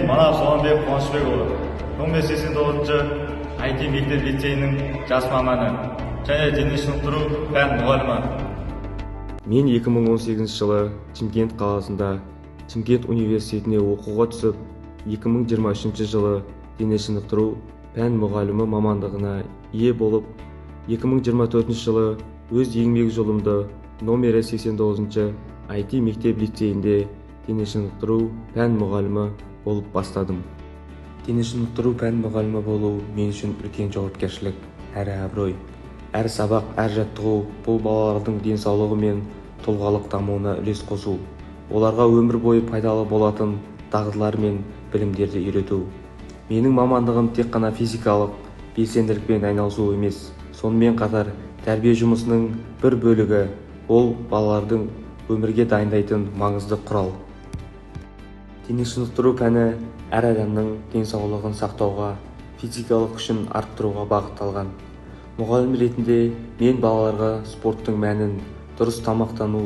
Манап Солонбек Қуанышбекұлы, 1589-жы IT мектеп лицейінің жас маманы және дене шынықтыру пән мұғалімі. Мен 2018 жылы Чимкент қаласында Чимкент университетіне оқуға түсіп, 2023 жылы дене шынықтыру пән мұғалімі мамандығына ие болып, 2024 жылы өз еңбек жолымды номері 89-жы IT мектеп лицейінде дене шынықтыру пән мұғалімі болып бастадым. Дене шынықтыру пән мұғалімі болу мен үшін үлкен жауапкершілік, әрі абырой. Әр сабақ, әр жаттығу бұл балалардың денсаулығы мен тұлғалық дамуына үлес қосу. Оларға өмір бойы пайдалы болатын дағдылар мен білімдерді үйрету. Менің мамандығым тек қана физикалық белсенділікпен айналысу емес, сонымен қатар тәрбие жұмысының бір бөлігі ол балалардың өмірге дайындайтын маңызды құрал. Дене шынықтыру пәні әр адамның денсаулығын сақтауға, физикалық күшін арттыруға бағытталған. Мұғалім ретінде мен балаларға спорттың мәнін, дұрыс тамақтану,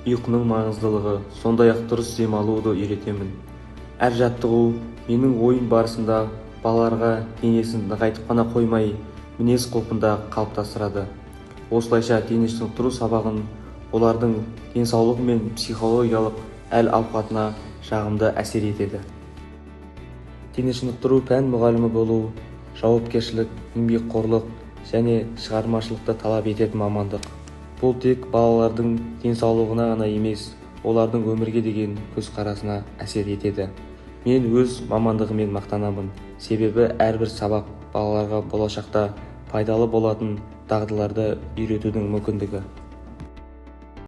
ұйқының маңыздылығы, сондай-ақ дұрыс демалуды үйретемін. Әр жаттығу менің ойын барысында балаларға денесін нығайтып қана қоймай, мінез құлқында қалыптастырады. Осылайша дене шынықтыру сабағын олардың денсаулығы мен психологиялық әл-ауқатына жағымды әсер етеді. Дене шынықтыру пән мұғалімі болу жауапкершілік, еңбекқорлық және шығармашылықты талап ететін мамандық. Бұл тек балалардың денсаулығына ғана емес, олардың өмірге деген көзқарасына әсер етеді. Мен өз мамандығыммен мақтанамын, себебі әрбір сабақ балаларға болашақта пайдалы болатын дағдыларды үйретудің мүмкіндігі.